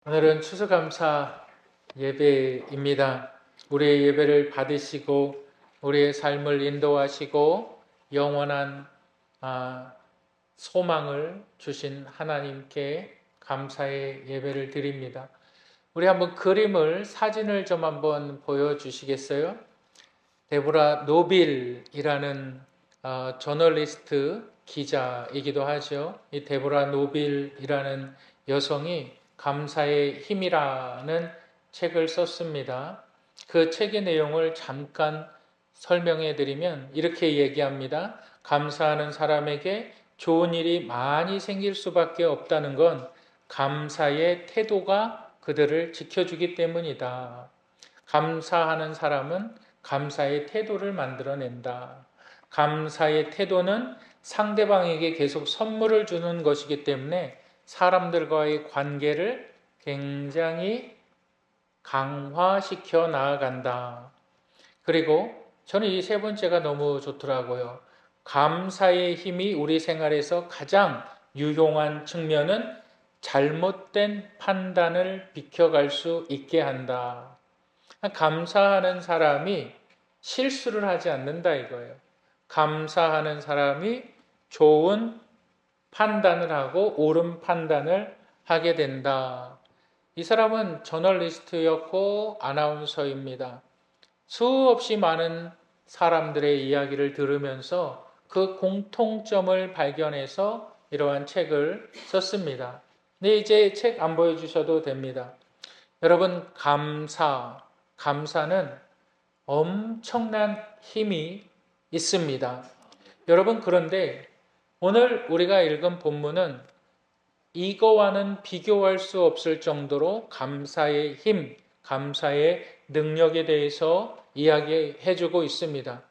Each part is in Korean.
오늘은 추수감사 예배입니다. 우리의 예배를 받으시고 우리의 삶을 인도하시고 영원한 소망을 주신 하나님께 감사의 예배를 드립니다. 우리 한번 사진을 좀 한번 보여주시겠어요? 데보라 노빌이라는 저널리스트 기자이기도 하죠. 이 데보라 노빌이라는 여성이 감사의 힘이라는 책을 썼습니다. 그 책의 내용을 잠깐 설명해 드리면 이렇게 얘기합니다. 감사하는 사람에게 좋은 일이 많이 생길 수밖에 없다는 건 감사의 태도가 그들을 지켜주기 때문이다. 감사하는 사람은 감사의 태도를 만들어낸다. 감사의 태도는 상대방에게 계속 선물을 주는 것이기 때문에 사람들과의 관계를 굉장히 강화시켜 나아간다. 그리고 저는 이 세 번째가 너무 좋더라고요. 감사의 힘이 우리 생활에서 가장 유용한 측면은 잘못된 판단을 비켜갈 수 있게 한다. 감사하는 사람이 실수를 하지 않는다 이거예요. 감사하는 사람이 좋은 판단을 하고 옳은 판단을 하게 된다. 이 사람은 저널리스트였고 아나운서입니다. 수없이 많은 사람들의 이야기를 들으면서 그 공통점을 발견해서 이러한 책을 썼습니다. 근데 이제 책 안 보여주셔도 됩니다. 여러분, 감사는 엄청난 힘이 있습니다. 여러분, 그런데 오늘 우리가 읽은 본문은 이거와는 비교할 수 없을 정도로 감사의 힘, 감사의 능력에 대해서 이야기해주고 있습니다.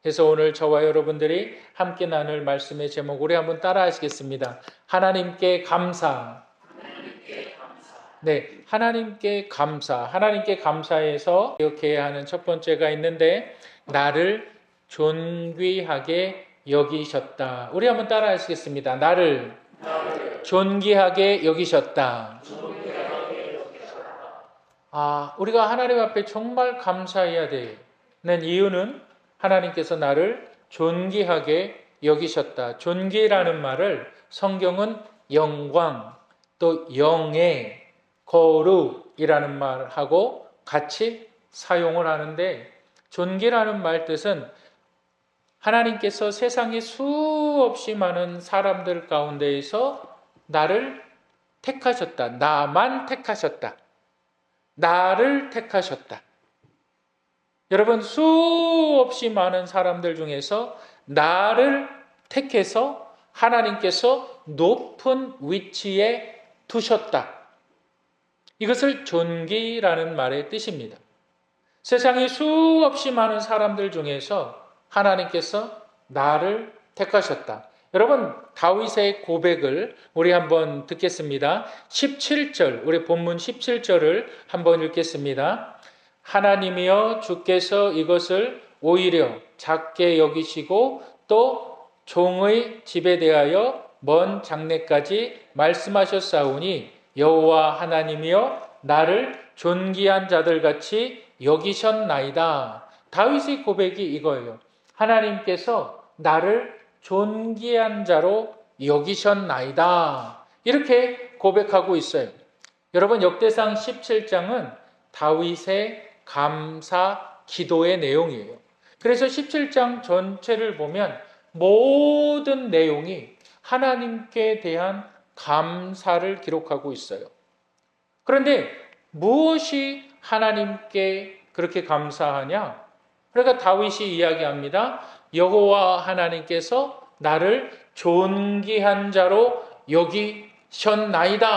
그래서 오늘 저와 여러분들이 함께 나눌 말씀의 제목 우리 한번 따라 하시겠습니다. 하나님께 감사. 네, 하나님께 감사. 하나님께 감사해서 기억해야 하는 첫 번째가 있는데 나를 존귀하게 여기셨다. 우리 한번 따라 하시겠습니다. 나를 존귀하게 여기셨다. 우리가 하나님 앞에 정말 감사해야 되는 이유는 하나님께서 나를 존귀하게 여기셨다. 존귀라는 말을 성경은 영광, 또 영예, 거룩이라는 말하고 같이 사용을 하는데 존귀라는 말 뜻은 하나님께서 세상에 수없이 많은 사람들 가운데에서 나를 택하셨다. 나만 택하셨다. 나를 택하셨다. 여러분, 수없이 많은 사람들 중에서 나를 택해서 하나님께서 높은 위치에 두셨다. 이것을 존귀라는 말의 뜻입니다. 세상에 수없이 많은 사람들 중에서 하나님께서 나를 택하셨다. 여러분, 다윗의 고백을 우리 한번 듣겠습니다. 17절, 우리 본문 17절을 한번 읽겠습니다. 하나님이여 주께서 이것을 오히려 작게 여기시고 또 종의 집에 대하여 먼 장래까지 말씀하셨사오니 여호와 하나님이여 나를 존귀한 자들같이 여기셨나이다. 다윗의 고백이 이거예요. 하나님께서 나를 존귀한 자로 여기셨나이다. 이렇게 고백하고 있어요. 여러분, 역대상 17장은 다윗의 감사 기도의 내용이에요. 그래서 17장 전체를 보면 모든 내용이 하나님께 대한 감사를 기록하고 있어요. 그런데 무엇이 하나님께 그렇게 감사하냐? 그러니까 다윗이 이야기합니다. 여호와 하나님께서 나를 존귀한 자로 여기셨나이다.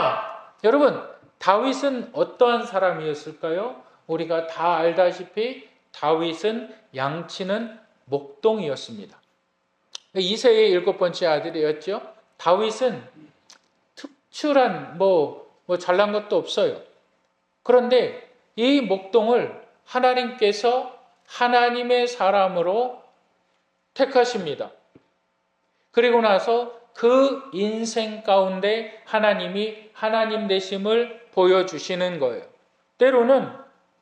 여러분, 다윗은 어떠한 사람이었을까요? 우리가 다 알다시피 다윗은 양치는 목동이었습니다. 이새의 7번째 아들이었죠. 다윗은 특출한 잘난 것도 없어요. 그런데 이 목동을 하나님께서 하나님의 사람으로 택하십니다. 그리고 나서 그 인생 가운데 하나님이 하나님 되심을 보여주시는 거예요. 때로는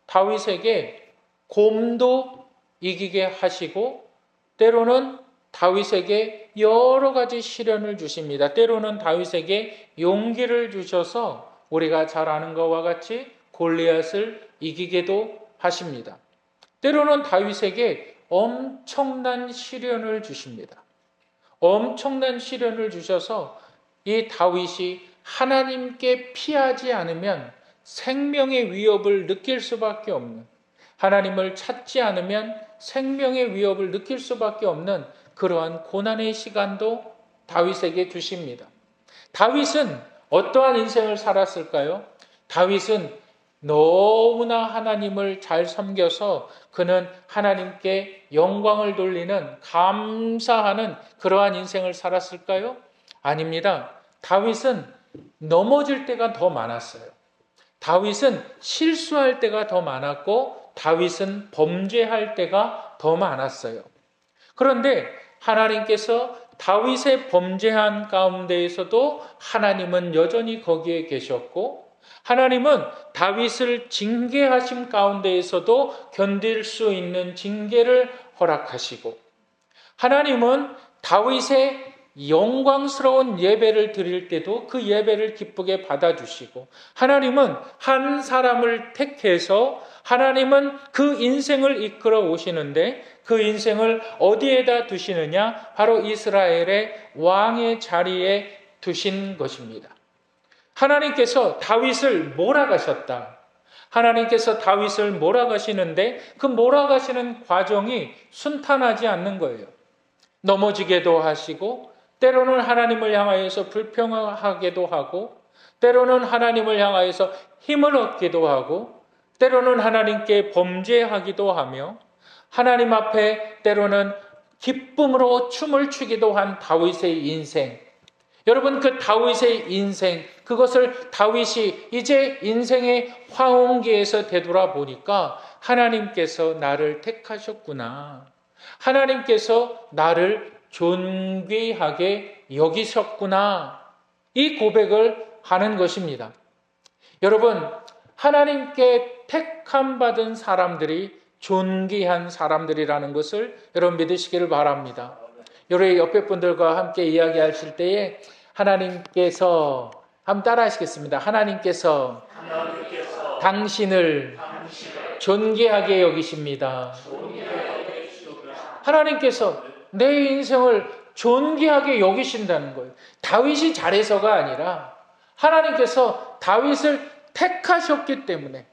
다윗에게 곰도 이기게 하시고 때로는 다윗에게 여러 가지 시련을 주십니다. 때로는 다윗에게 용기를 주셔서 우리가 잘 아는 것과 같이 골리앗을 이기게도 하십니다. 때로는 다윗에게 엄청난 시련을 주십니다. 엄청난 시련을 주셔서 이 다윗이 하나님께 피하지 않으면 생명의 위협을 느낄 수밖에 없는, 하나님을 찾지 않으면 생명의 위협을 느낄 수밖에 없는 그러한 고난의 시간도 다윗에게 주십니다. 다윗은 어떠한 인생을 살았을까요? 다윗은 너무나 하나님을 잘 섬겨서 그는 하나님께 영광을 돌리는, 감사하는 그러한 인생을 살았을까요? 아닙니다. 다윗은 넘어질 때가 더 많았어요. 다윗은 실수할 때가 더 많았고 다윗은 범죄할 때가 더 많았어요. 그런데 하나님께서 다윗의 범죄한 가운데에서도 하나님은 여전히 거기에 계셨고, 하나님은 다윗을 징계하심 가운데에서도 견딜 수 있는 징계를 허락하시고, 하나님은 다윗의 영광스러운 예배를 드릴 때도 그 예배를 기쁘게 받아주시고, 하나님은 한 사람을 택해서 하나님은 그 인생을 이끌어 오시는데 그 인생을 어디에다 두시느냐? 바로 이스라엘의 왕의 자리에 두신 것입니다. 하나님께서 다윗을 몰아가셨다. 하나님께서 다윗을 몰아가시는데 그 몰아가시는 과정이 순탄하지 않는 거예요. 넘어지게도 하시고, 때로는 하나님을 향하여서 불평하게도 하고, 때로는 하나님을 향하여서 힘을 얻기도 하고, 때로는 하나님께 범죄하기도 하며, 하나님 앞에 때로는 기쁨으로 춤을 추기도 한 다윗의 인생. 여러분, 그 다윗의 인생, 그것을 다윗이 이제 인생의 황혼기에서 되돌아보니까 하나님께서 나를 택하셨구나, 하나님께서 나를 존귀하게 여기셨구나, 이 고백을 하는 것입니다. 여러분, 하나님께 택함 받은 사람들이 존귀한 사람들이라는 것을 여러분 믿으시기를 바랍니다. 여러분 옆에 분들과 함께 이야기하실 때에 하나님께서, 한번 따라 하시겠습니다. 하나님께서 당신을 존귀하게 여기십니다. 하나님께서 내 인생을 존귀하게 여기신다는 거예요. 다윗이 잘해서가 아니라 하나님께서 다윗을 택하셨기 때문에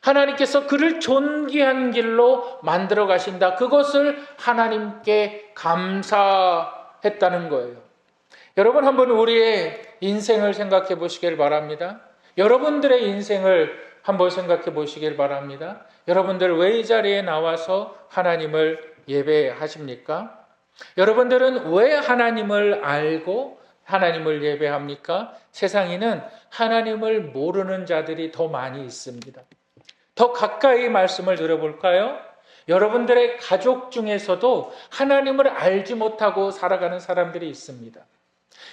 하나님께서 그를 존귀한 길로 만들어 가신다. 그것을 하나님께 감사했다는 거예요. 여러분, 한번 우리의 인생을 생각해 보시길 바랍니다. 여러분들의 인생을 한번 생각해 보시길 바랍니다. 여러분들 왜 이 자리에 나와서 하나님을 예배하십니까? 여러분들은 왜 하나님을 알고 하나님을 예배합니까? 세상에는 하나님을 모르는 자들이 더 많이 있습니다. 더 가까이 말씀을 들어볼까요? 여러분들의 가족 중에서도 하나님을 알지 못하고 살아가는 사람들이 있습니다.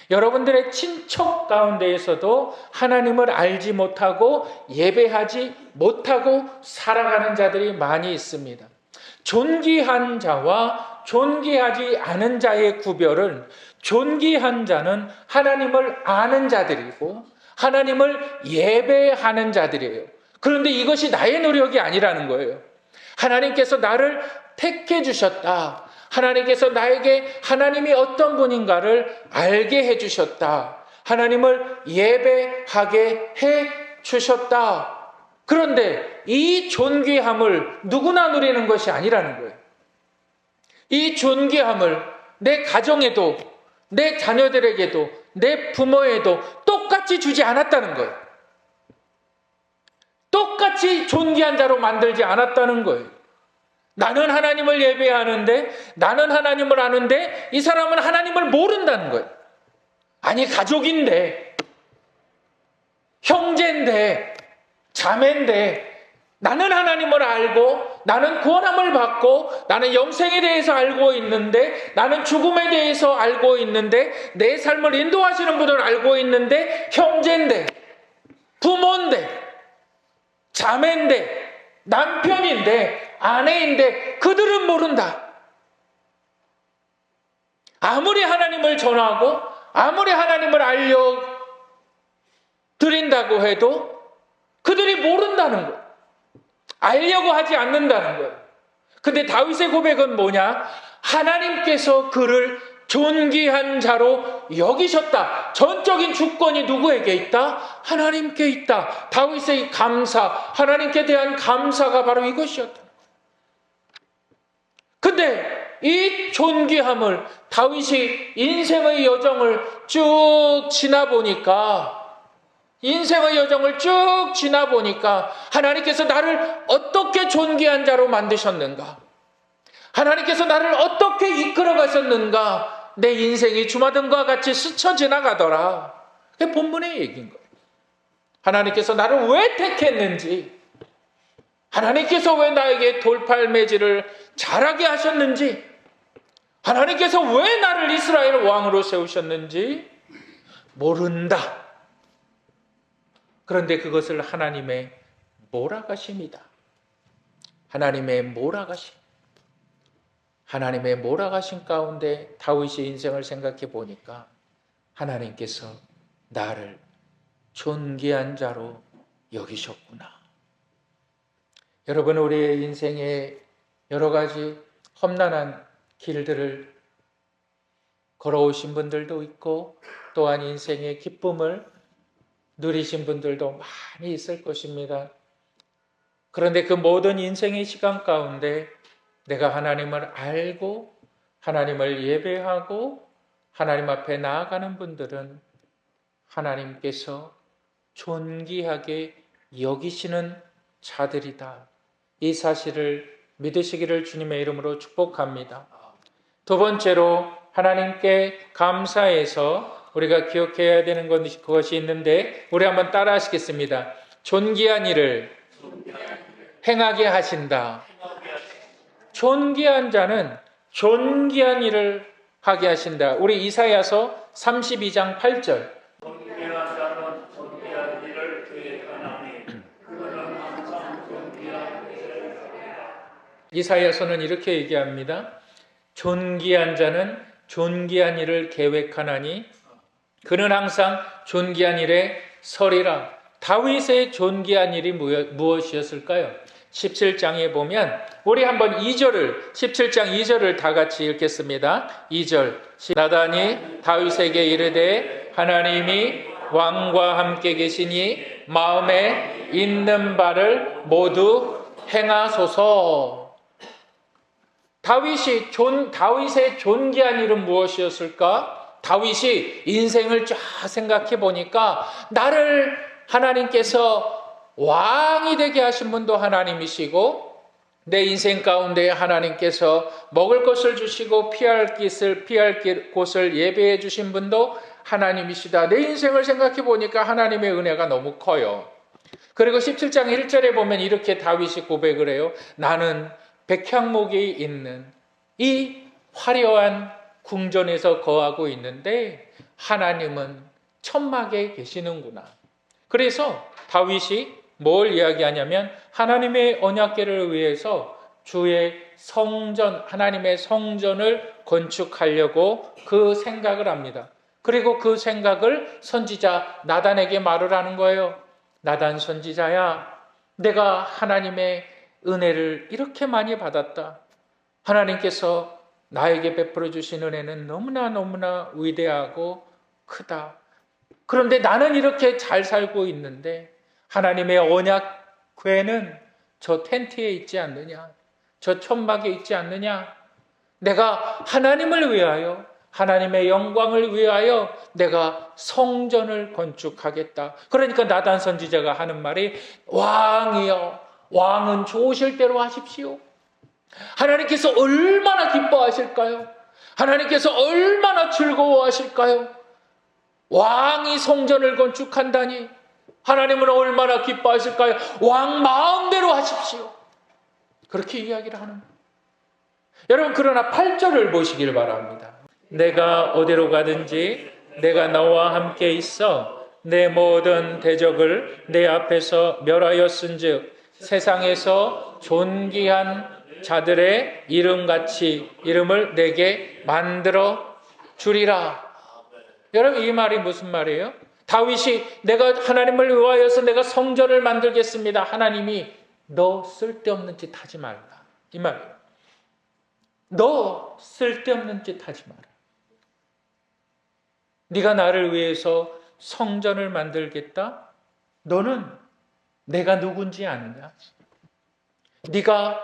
여러분들의 친척 가운데에서도 하나님을 알지 못하고 예배하지 못하고 살아가는 자들이 많이 있습니다. 존귀한 자와 존귀하지 않은 자의 구별은, 존귀한 자는 하나님을 아는 자들이고 하나님을 예배하는 자들이에요. 그런데 이것이 나의 노력이 아니라는 거예요. 하나님께서 나를 택해 주셨다. 하나님께서 나에게 하나님이 어떤 분인가를 알게 해 주셨다. 하나님을 예배하게 해 주셨다. 그런데 이 존귀함을 누구나 누리는 것이 아니라는 거예요. 이 존귀함을 내 가정에도, 내 자녀들에게도, 내 부모에도 똑같이 주지 않았다는 거예요. 똑같이 존귀한 자로 만들지 않았다는 거예요. 나는 하나님을 예배하는데, 나는 하나님을 아는데 이 사람은 하나님을 모른다는 거예요. 아니, 가족인데, 형제인데, 자매인데, 나는 하나님을 알고, 나는 구원함을 받고, 나는 영생에 대해서 알고 있는데, 나는 죽음에 대해서 알고 있는데, 내 삶을 인도하시는 분을 알고 있는데, 형제인데, 부모인데, 자매인데, 남편인데, 아내인데 그들은 모른다. 아무리 하나님을 전하고 아무리 하나님을 알려드린다고 해도 그들이 모른다는 거예요. 알려고 하지 않는다는 거예요. 근데 다윗의 고백은 뭐냐? 하나님께서 그를 존귀한 자로 여기셨다. 전적인 주권이 누구에게 있다? 하나님께 있다. 다윗의 감사, 하나님께 대한 감사가 바로 이것이었다. 근데 이 존귀함을 다윗이 인생의 여정을 쭉 지나보니까 하나님께서 나를 어떻게 존귀한 자로 만드셨는가? 하나님께서 나를 어떻게 이끌어 가셨는가? 내 인생이 주마등과 같이 스쳐 지나가더라. 그게 본문의 얘기인 거예요. 하나님께서 나를 왜 택했는지, 하나님께서 왜 나에게 돌팔매질을 잘하게 하셨는지, 하나님께서 왜 나를 이스라엘 왕으로 세우셨는지 모른다. 그런데 그것을 하나님의 몰아가심이다. 하나님의 몰아가심 가운데 다윗의 인생을 생각해 보니까 하나님께서 나를 존귀한 자로 여기셨구나. 여러분, 우리의 인생에 여러 가지 험난한 길들을 걸어오신 분들도 있고 또한 인생의 기쁨을 누리신 분들도 많이 있을 것입니다. 그런데 그 모든 인생의 시간 가운데 내가 하나님을 알고 하나님을 예배하고 하나님 앞에 나아가는 분들은 하나님께서 존귀하게 여기시는 자들이다. 이 사실을 믿으시기를 주님의 이름으로 축복합니다. 두 번째로 하나님께 감사해서 우리가 기억해야 되는 것이 있는데 우리 한번 따라 하시겠습니다. 존귀한 일을 행하게 하신다. 존귀한 자는 존귀한 일을 하게 하신다. 우리 이사야서 32장 8절. 존귀한 자는 존귀한 일을 계획하나니 그는 항상 존귀한 일을 하리라. 이사야서는 이렇게 얘기합니다. 존귀한 자는 존귀한 일을 계획하나니 그는 항상 존귀한 일에 서리라. 다윗의 존귀한 일이 무엇이었을까요? 17장에 보면 우리 한번 17장 2절을 다 같이 읽겠습니다. 2절. 나단이 다윗에게 이르되 하나님이 왕과 함께 계시니 마음에 있는 바를 모두 행하소서. 다윗의 존귀한 일은 무엇이었을까? 다윗이 인생을 쫙 생각해 보니까 나를 하나님께서 왕이 되게 하신 분도 하나님이시고 내 인생 가운데 하나님께서 먹을 것을 주시고 피할 곳을 예배해 주신 분도 하나님이시다. 내 인생을 생각해 보니까 하나님의 은혜가 너무 커요. 그리고 17장 1절에 보면 이렇게 다윗이 고백을 해요. 나는 백향목이 있는 이 화려한 궁전에서 거하고 있는데 하나님은 천막에 계시는구나. 그래서 다윗이 뭘 이야기하냐면 하나님의 언약궤를 위해서 주의 성전, 하나님의 성전을 건축하려고 그 생각을 합니다. 그리고 그 생각을 선지자 나단에게 말을 하는 거예요. 나단 선지자야, 내가 하나님의 은혜를 이렇게 많이 받았다. 하나님께서 나에게 베풀어 주신 은혜는 너무나 위대하고 크다. 그런데 나는 이렇게 잘 살고 있는데 하나님의 언약궤는 저 텐트에 있지 않느냐? 저 천막에 있지 않느냐? 내가 하나님을 위하여, 하나님의 영광을 위하여 내가 성전을 건축하겠다. 그러니까 나단 선지자가 하는 말이 왕이여, 왕은 좋으실 대로 하십시오. 하나님께서 얼마나 기뻐하실까요? 하나님께서 얼마나 즐거워하실까요? 왕이 성전을 건축한다니 하나님은 얼마나 기뻐하실까요? 왕 마음대로 하십시오. 그렇게 이야기를 하는 거예요. 여러분, 그러나 8절을 보시길 바랍니다. 내가 어디로 가든지 내가 너와 함께 있어 내 모든 대적을 내 앞에서 멸하였은즉 세상에서 존귀한 자들의 이름같이 이름을 내게 만들어 주리라. 여러분, 이 말이 무슨 말이에요? 다윗이 내가 하나님을 위하여서 내가 성전을 만들겠습니다. 하나님이 너 쓸데없는 짓 하지 말라. 이 말이에요. 너 쓸데없는 짓 하지 마라. 네가 나를 위해서 성전을 만들겠다? 너는 내가 누군지 아느냐? 네가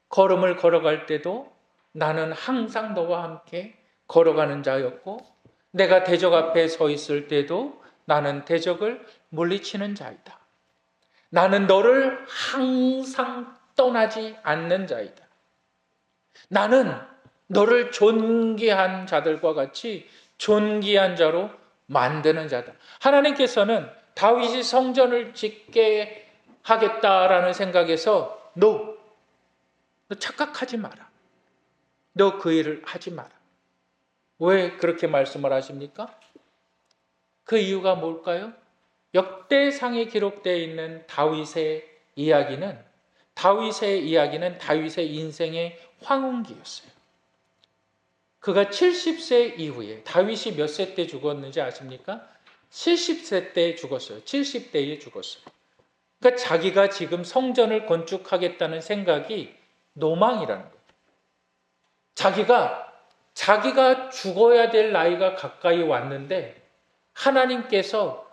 걸음을 걸어갈 때도 나는 항상 너와 함께 걸어가는 자였고 내가 대적 앞에 서 있을 때도 나는 대적을 물리치는 자이다. 나는 너를 항상 떠나지 않는 자이다. 나는 너를 존귀한 자들과 같이 존귀한 자로 만드는 자다. 하나님께서는 다윗이 성전을 짓게 하겠다라는 생각에서 너 착각하지 마라. 너 그 일을 하지 마라. 왜 그렇게 말씀을 하십니까? 그 이유가 뭘까요? 역대상에 기록되어 있는 다윗의 이야기는 다윗의 인생의 황혼기였어요. 그가 70세 이후에 다윗이 몇 세 때 죽었는지 아십니까? 70세 때 죽었어요. 70대에 죽었어요. 그러니까 자기가 지금 성전을 건축하겠다는 생각이 노망이라는 거예요. 자기가 죽어야 될 나이가 가까이 왔는데 하나님께서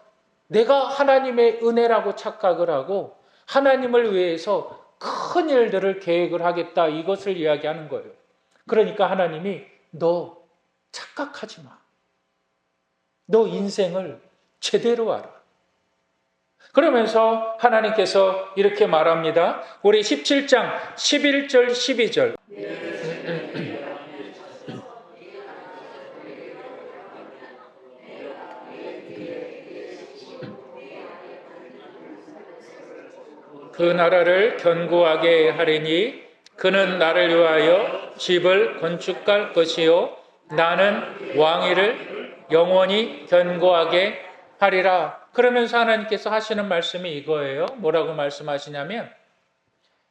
내가 하나님의 은혜라고 착각을 하고 하나님을 위해서 큰 일들을 계획을 하겠다, 이것을 이야기하는 거예요. 그러니까 하나님이 너 착각하지 마. 너 인생을 제대로 알아. 그러면서 하나님께서 이렇게 말합니다. 우리 17장 11절 12절. 그 나라를 견고하게 하리니 그는 나를 위하여 집을 건축할 것이요 나는 왕위를 영원히 견고하게 하리라. 그러면서 하나님께서 하시는 말씀이 이거예요. 뭐라고 말씀하시냐면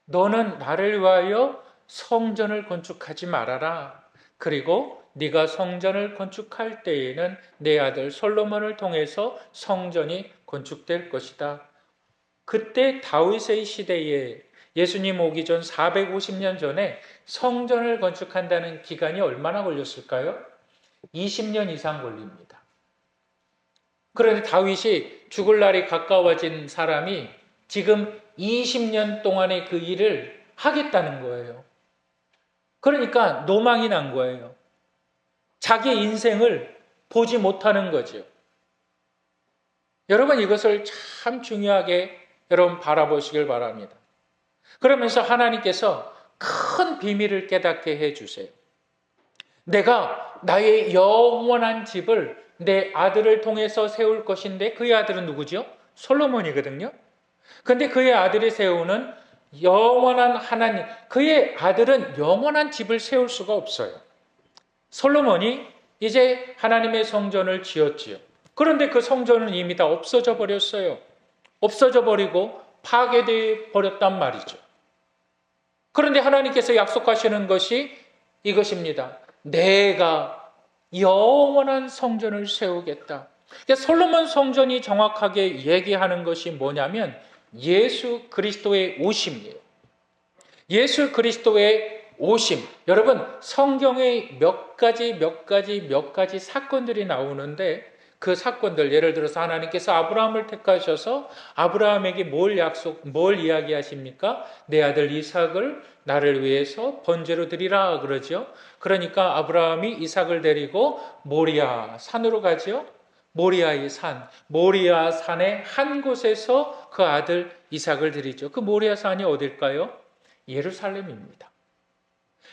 너는 나를 위하여 성전을 건축하지 말아라. 그리고 네가 성전을 건축할 때에는 내 아들 솔로몬을 통해서 성전이 건축될 것이다. 그때 다윗의 시대에 예수님 오기 전 450년 전에 성전을 건축한다는 기간이 얼마나 걸렸을까요? 20년 이상 걸립니다. 그런데 다윗이 죽을 날이 가까워진 사람이 지금 20년 동안의 그 일을 하겠다는 거예요. 그러니까 노망이 난 거예요. 자기 인생을 보지 못하는 거죠. 여러분, 이것을 참 중요하게 여러분 바라보시길 바랍니다. 그러면서 하나님께서 큰 비밀을 깨닫게 해주세요. 내가 나의 영원한 집을 내 아들을 통해서 세울 것인데 그의 아들은 누구죠? 솔로몬이거든요. 그런데 그의 아들이 세우는 영원한 하나님, 그의 아들은 영원한 집을 세울 수가 없어요. 솔로몬이 이제 하나님의 성전을 지었지요. 그런데 그 성전은 이미 다 없어져 버렸어요. 없어져 버리고 파괴되어 버렸단 말이죠. 그런데 하나님께서 약속하시는 것이 이것입니다. 내가 영원한 성전을 세우겠다. 그러니까 솔로몬 성전이 정확하게 얘기하는 것이 뭐냐면 예수 그리스도의 오심이에요. 예수 그리스도의 오심. 여러분, 성경에 몇 가지 사건들이 나오는데 그 사건들, 예를 들어서 하나님께서 아브라함을 택하셔서 아브라함에게 뭘 이야기하십니까? 내 아들 이삭을 나를 위해서 번제로 드리라 그러죠. 그러니까 아브라함이 이삭을 데리고 모리아 산으로 가죠. 모리아의 산, 모리아 산의 한 곳에서 그 아들 이삭을 드리죠. 그 모리아 산이 어딜까요? 예루살렘입니다.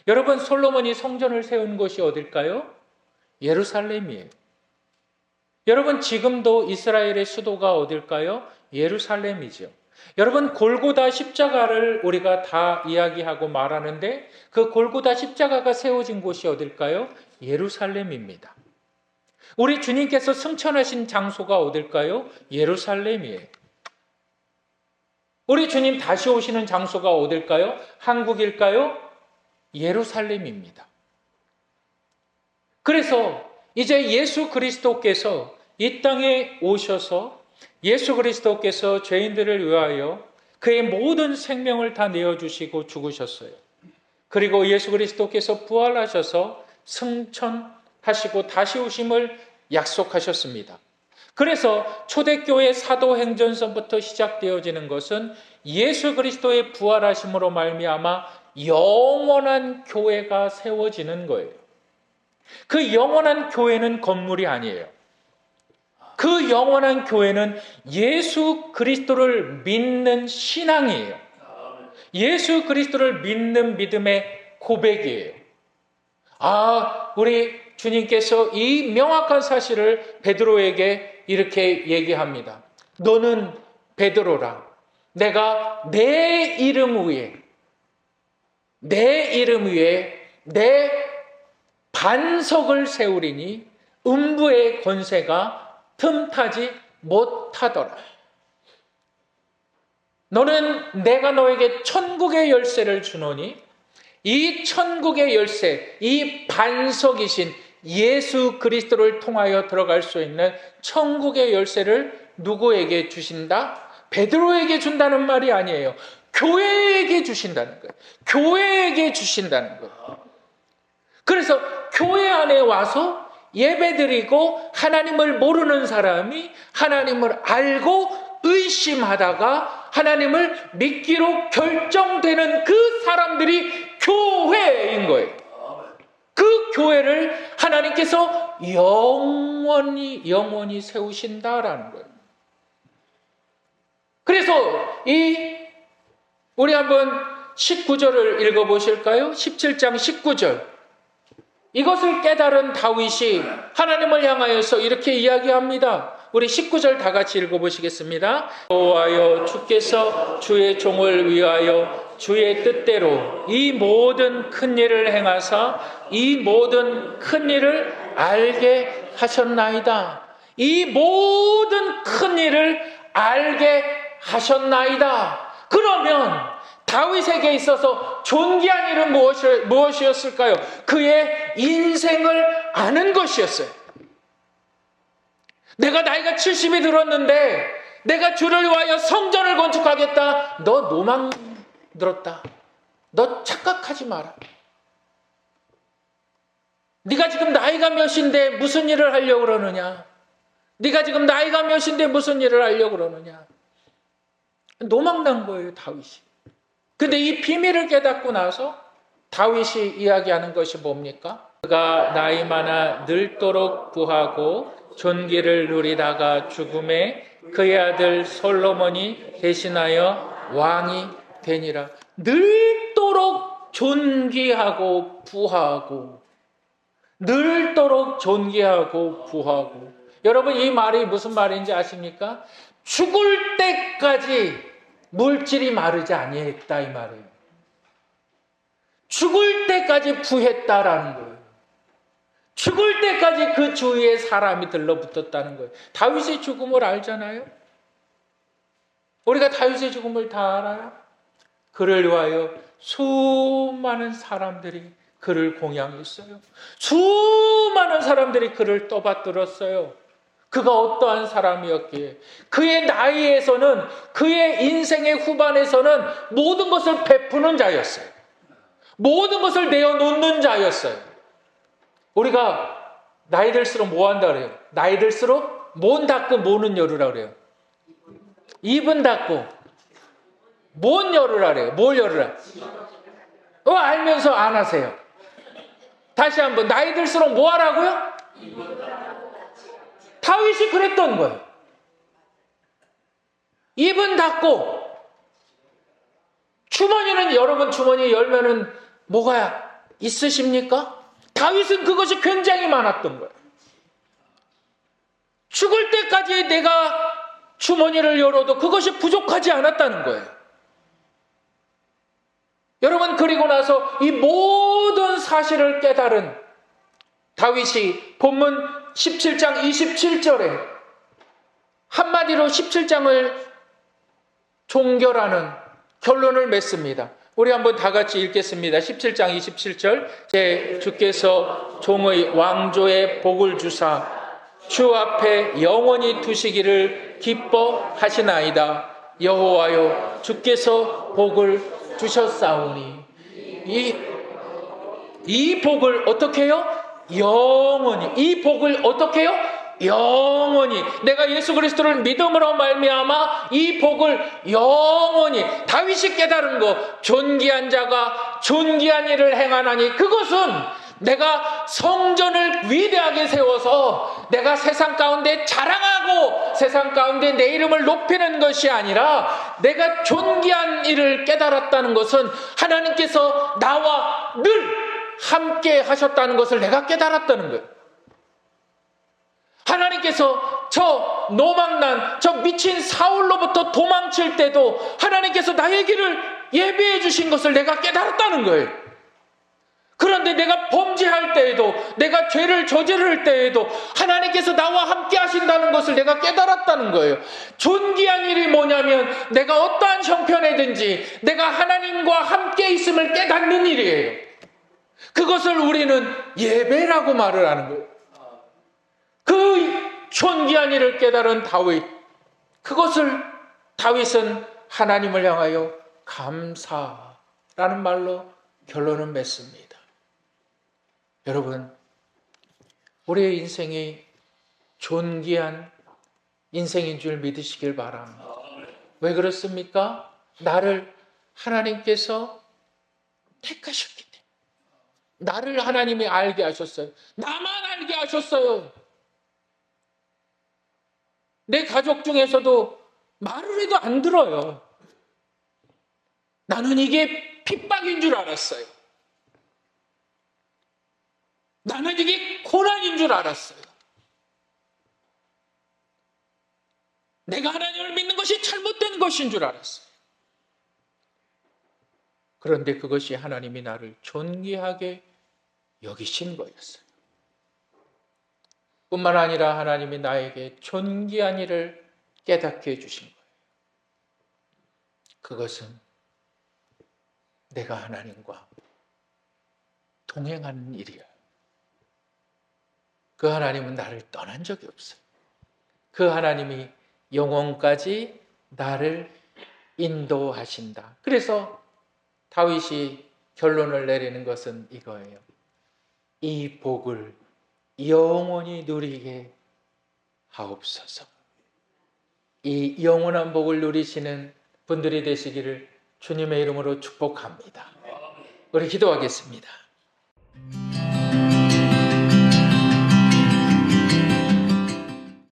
여러분, 솔로몬이 성전을 세운 곳이 어딜까요? 예루살렘이에요. 여러분, 지금도 이스라엘의 수도가 어딜까요? 예루살렘이죠. 여러분, 골고다 십자가를 우리가 다 이야기하고 말하는데 그 골고다 십자가가 세워진 곳이 어딜까요? 예루살렘입니다. 우리 주님께서 승천하신 장소가 어딜까요? 예루살렘이에요. 우리 주님 다시 오시는 장소가 어딜까요? 한국일까요? 예루살렘입니다. 그래서 이제 예수 그리스도께서 이 땅에 오셔서 예수 그리스도께서 죄인들을 위하여 그의 모든 생명을 다 내어주시고 죽으셨어요. 그리고 예수 그리스도께서 부활하셔서 승천하시고 다시 오심을 약속하셨습니다. 그래서 초대교회 사도행전서부터 시작되어지는 것은 예수 그리스도의 부활하심으로 말미암아 영원한 교회가 세워지는 거예요. 그 영원한 교회는 건물이 아니에요. 그 영원한 교회는 예수 그리스도를 믿는 신앙이에요. 예수 그리스도를 믿는 믿음의 고백이에요. 우리 주님께서 이 명확한 사실을 베드로에게 이렇게 얘기합니다. 너는 베드로라. 내가 내 이름 위에 내 반석을 세우리니 음부의 권세가 틈타지 못하더라. 너는 내가 너에게 천국의 열쇠를 주노니 이 천국의 열쇠, 이 반석이신 예수 그리스도를 통하여 들어갈 수 있는 천국의 열쇠를 누구에게 주신다? 베드로에게 준다는 말이 아니에요. 교회에게 주신다는 거예요. 교회에게 주신다는 거예요. 그래서 교회 안에 와서 예배드리고 하나님을 모르는 사람이 하나님을 알고 의심하다가 하나님을 믿기로 결정되는 그 사람들이 교회인 거예요. 그 교회를 하나님께서 영원히 세우신다라는 거예요. 그래서 우리 한번 19절을 읽어보실까요? 17장 19절. 이것을 깨달은 다윗이 하나님을 향하여서 이렇게 이야기합니다. 우리 19절 다 같이 읽어보시겠습니다. 여호와여, 주께서 주의 종을 위하여 주의 뜻대로 이 모든 큰 일을 행하사 이 모든 큰 일을 알게 하셨나이다. 이 모든 큰 일을 알게 하셨나이다. 그러면 다윗에게 있어서 존귀한 일은 무엇이었을까요? 그의 인생을 아는 것이었어요. 내가 나이가 70이 들었는데 내가 주를 위하여 성전을 건축하겠다. 너 노망 들었다. 너 착각하지 마라. 네가 지금 나이가 몇인데 무슨 일을 하려고 그러느냐? 네가 지금 나이가 몇인데 무슨 일을 하려고 그러느냐? 노망난 거예요, 다윗이. 근데 이 비밀을 깨닫고 나서 다윗이 이야기하는 것이 뭡니까? 그가 나이 많아 늙도록 부하고 존귀를 누리다가 죽음에 그의 아들 솔로몬이 대신하여 왕이 되니라. 늙도록 존귀하고 부하고, 늙도록 존귀하고 부하고. 여러분, 이 말이 무슨 말인지 아십니까? 죽을 때까지 물질이 마르지 아니했다 이 말이에요. 죽을 때까지 부했다라는 거예요. 죽을 때까지 그 주위에 사람이 들러붙었다는 거예요. 다윗의 죽음을 알잖아요. 우리가 다윗의 죽음을 다 알아요. 그를 위하여 수많은 사람들이 그를 공양했어요. 수많은 사람들이 그를 떠받들었어요. 그가 어떠한 사람이었기에 그의 나이에서는, 그의 인생의 후반에서는 모든 것을 베푸는 자였어요. 모든 것을 내어놓는 자였어요. 우리가 나이 들수록 뭐 한다 그래요? 나이 들수록 뭔 닫고 뭐는 열으라 그래요? 입은 닫고 뭔 열으라 그래요? 뭘 열으라? 알면서 안 하세요. 다시 한번, 나이 들수록 뭐 하라고요? 다윗이 그랬던 거예요. 입은 닫고, 주머니는, 여러분 주머니 열면은 뭐가 있으십니까? 다윗은 그것이 굉장히 많았던 거예요. 죽을 때까지 내가 주머니를 열어도 그것이 부족하지 않았다는 거예요. 여러분, 그리고 나서 이 모든 사실을 깨달은 다윗이 본문 17장 27절에 한마디로 17장을 종결하는 결론을 맺습니다. 우리 한번 다 같이 읽겠습니다. 17장 27절. 제 주께서 종의 왕조의 복을 주사 주 앞에 영원히 두시기를 기뻐하시나이다. 여호와여, 주께서 복을 주셨사오니. 이 복을 어떻게 해요? 영원히. 이 복을 어떻게 해요? 영원히. 내가 예수 그리스도를 믿음으로 말미암아 이 복을 영원히. 다윗이 깨달은 거, 존귀한 자가 존귀한 일을 행하나니, 그것은 내가 성전을 위대하게 세워서 내가 세상 가운데 자랑하고 세상 가운데 내 이름을 높이는 것이 아니라, 내가 존귀한 일을 깨달았다는 것은 하나님께서 나와 늘 함께 하셨다는 것을 내가 깨달았다는 거예요. 하나님께서 저 노망난, 저 미친 사울로부터 도망칠 때도 하나님께서 나의 길을 예비해 주신 것을 내가 깨달았다는 거예요. 그런데 내가 범죄할 때에도, 내가 죄를 저지를 때에도 하나님께서 나와 함께 하신다는 것을 내가 깨달았다는 거예요. 존귀한 일이 뭐냐면, 내가 어떠한 형편이든지 내가 하나님과 함께 있음을 깨닫는 일이에요. 그것을 우리는 예배라고 말을 하는 거예요. 그 존귀한 일을 깨달은 다윗, 그것을 다윗은 하나님을 향하여 감사라는 말로 결론을 맺습니다. 여러분, 우리의 인생이 존귀한 인생인 줄 믿으시길 바랍니다. 왜 그렇습니까? 나를 하나님께서 택하셨기 때문에. 나를 하나님이 알게 하셨어요. 나만 알게 하셨어요. 내 가족 중에서도 말을 해도 안 들어요. 나는 이게 핍박인 줄 알았어요. 나는 이게 고난인 줄 알았어요. 내가 하나님을 믿는 것이 잘못된 것인 줄 알았어요. 그런데 그것이 하나님이 나를 존귀하게 여기신 거였어요. 뿐만 아니라 하나님이 나에게 존귀한 일을 깨닫게 해주신 거예요. 그것은 내가 하나님과 동행하는 일이야. 그 하나님은 나를 떠난 적이 없어요. 그 하나님이 영원까지 나를 인도하신다. 그래서 다윗이 결론을 내리는 것은 이거예요. 이 복을 영원히 누리게 하옵소서. 이 영원한 복을 누리시는 분들이 되시기를 주님의 이름으로 축복합니다. 우리 기도하겠습니다.